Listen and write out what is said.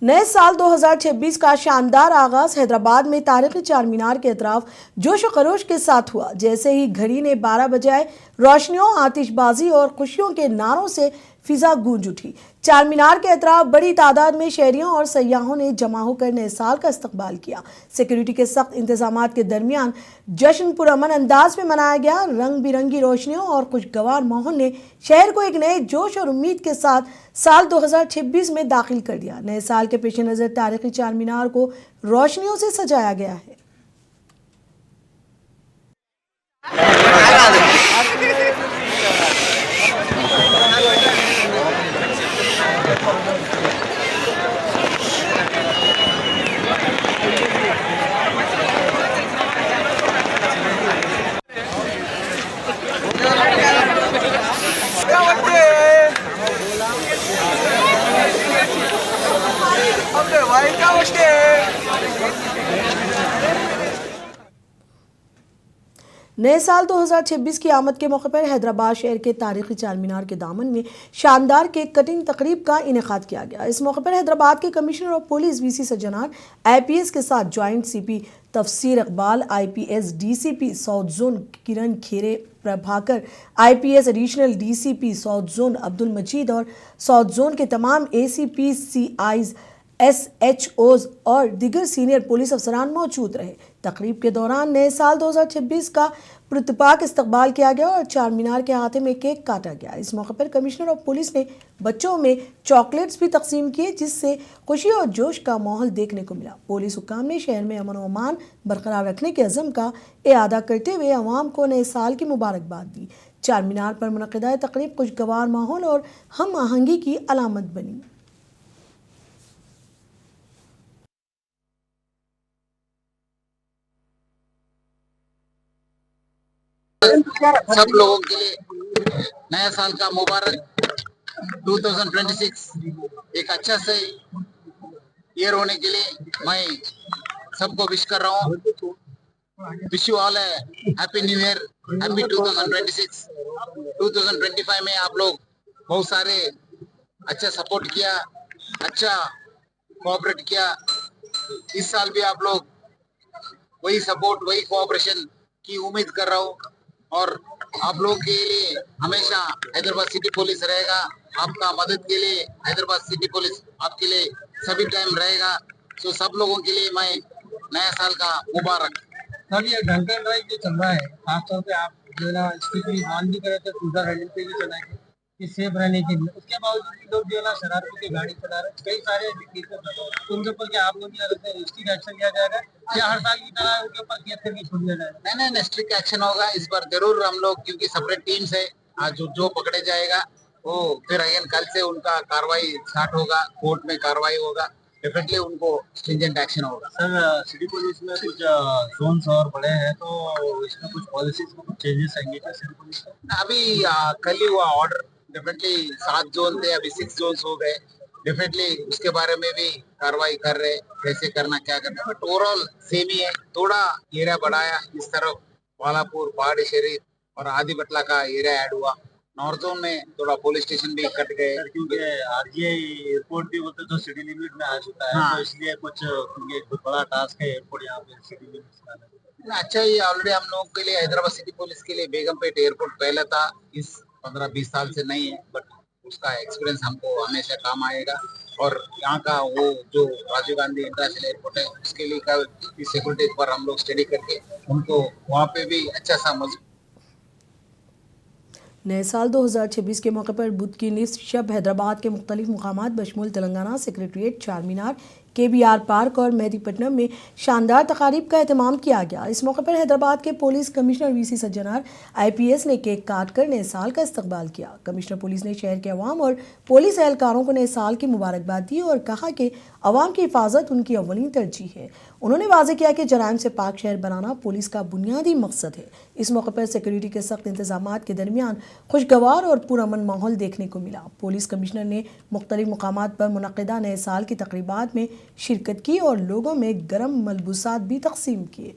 नए साल 2026 का शानदार आगाज हैदराबाद में तारीखी चार मीनार के अतराफ जोश व खरोश के साथ हुआ। जैसे ही घड़ी ने 12 बजाए, रोशनियों, आतिशबाजी और खुशियों के नारों से फिजा गूंज उठी। चार मीनार के अतराफ बड़ी तादाद में शहरियों और सयाहों ने जमा होकर नए साल का इस्तकबाल किया। सिक्योरिटी के सख्त इंतजाम के दरमियान जश्न पुरअमन अंदाज में मनाया गया। रंग बिरंगी रोशनियों और खुशगवार माहौल ने शहर को एक नए जोश और उम्मीद के साथ साल 2026 में दाखिल कर दिया। नए साल के पेश नज़र तारीखी चार मीनार को रोशनियों से सजाया गया है। नए साल 2026 की आमद के मौके पर हैदराबाद शहर के तारीखी चार मीनार के दामन में शानदार केक कटिंग तकरीब का इनेकाद किया गया। इस मौके पर हैदराबाद के commissioner of police VC Sajjanar IPS के साथ joint CP Tafseer Iqbal, IPS DCP south zone Kiran Khare Prabhakar, IPS additional DCP south zone Abdul Majeed और साउथ जोन के तमाम ACP CIs SHOs और दीगर सीनियर पुलिस अफसरान मौजूद रहे। तकरीब के दौरान नए साल 2026 का पुरतपाक इस्तकबाल किया गया और चार मीनार के हाथे में केक काटा गया। इस मौके पर कमिश्नर ऑफ पुलिस ने बच्चों में चॉकलेट्स भी तकसीम किए, जिससे खुशी और जोश का माहौल देखने को मिला। पुलिस हुक्काम ने शहर में अमन व अमान बरकरार रखने के अज़म का इआदा करते हुए अवाम को नए साल की मुबारकबाद दी। चार मीनार पर मुनक़िदा तकरीब खुशगवार माहौल और हम आहंगी की अलामत बनी। सब लोगों के लिए नया साल का मुबारक 2026 एक अच्छा से ईयर होने के लिए मैं सबको विश कर रहा हूँ। Wish you all happy new year, happy 2026। 2025 में आप लोग बहुत सारे अच्छा सपोर्ट किया, अच्छा कोऑपरेट किया। इस साल भी आप लोग वही सपोर्ट, वही कोऑपरेशन की उम्मीद कर रहा हूँ और आप लोगों के लिए हमेशा हैदराबाद सिटी पुलिस रहेगा। आपका मदद के लिए हैदराबाद सिटी पुलिस आपके लिए सभी टाइम रहेगा। तो सब लोगों के लिए मैं नया साल का मुबारक। सर, ये ड्रंक एंड ड्राइव जो चल रहा है, खासतौर पे आप जो है ना स्ट्रिक्टली मान भी करे तो सुधा हेल्मेट पे भी चलाएंगे कि सेफ रहने के लिए, उसके बावजूद भी लोग जो है ना शरारत के गाड़ी चला रहे हैं। कई सारे तो उनके ऊपर क्या आप लोग क्या लगता है स्ट्रिक्ट एक्शन लिया जाएगा या हर साल की तरह उनके ऊपर केस करके छोड़ दिया जाएगा? नहीं, स्ट्रिक्ट एक्शन होगा इस बार जरूर। हम लोग क्योंकि सेपरेट टीम्स है, आज जो पकड़े जाएगा वो फिर अगेन कल से उनका कार्रवाई स्टार्ट होगा, कोर्ट में कार्रवाई होगा, डेफिनेटली उनको स्ट्रिंजेंट एक्शन होगा। सर, सिटी पुलिस में कुछ जोन्स और बड़े हैं तो इसमें कुछ पॉलिसीज में कुछ चेंजेस आएंगे क्या सिटी पुलिस में? अभी कल ही हुआ ऑर्डर, डेफिनेटली 7 जोन थे, अभी 6 जोन हो गए। डेफिनेटली उसके बारे में भी कार्रवाई कर रहे, कैसे करना क्या करना, बट ओवरऑल सेम ही है। थोड़ा एरिया बढ़ाया, इस तरफ वालापुर, पहाड़ी शरीफ और आदि बटला का एरिया ऐड हुआ। नॉर्थ जोन में थोड़ा पुलिस स्टेशन भी कट गए क्योंकि RGI एयरपोर्ट भी बोलते तो सिटी लिमिट में आ चुका है। हाँ। तो इसलिए कुछ क्योंकि एक बड़ा टास्क है एयरपोर्ट यहाँ पे सिटी लिमिट में। अच्छा, ये ऑलरेडी हम लोगों के लिए हैदराबाद सिटी पुलिस के लिए बेगमपेट एयरपोर्ट पहले था, इस 15-20 साल से नहीं है, बट उसका एक्सपीरियंस हमको हमेशा काम आएगा। और यहाँ का वो जो राजीव गांधी इंटरनेशनल एयरपोर्ट है उसके लिए का सिक्योरिटी पर हम लोग स्टडी करके उनको वहाँ पे भी अच्छा सा नए साल 2026 के मौके पर बुध की निस शब हैदराबाद के मुख्तलिफ मुकामात बशमूल तेलंगाना सेक्रेटरीट, चार मीनार, KBR पार्क और मेहदीपट्टनम में शानदार तकारीब का एहतमाम किया गया। इस मौके पर हैदराबाद के police commissioner VC Sajjanar IPS ने केक काट कर नए साल का इस्तकबाल किया। कमिश्नर पुलिस ने शहर के अवाम और पुलिस एहलकारों को नए साल की मुबारकबाद दी और कहा कि अवाम की हिफाजत उनकी अव्वलीन तरजीह है। उन्होंने वाज़ेह किया कि जराइम से पाक शहर बनाना पुलिस का बुनियादी मकसद है। इस मौके पर सिक्योरिटी के सख्त इंतजाम के दरमियान खुशगवार और पुरअमन माहौल देखने को मिला। पुलिस कमिश्नर ने मुख्तलिफ मुकामात पर मुनक़िदा नए साल की तकरीबात में शिरकत की और लोगों में गर्म मलबूसात भी तकसीम किए।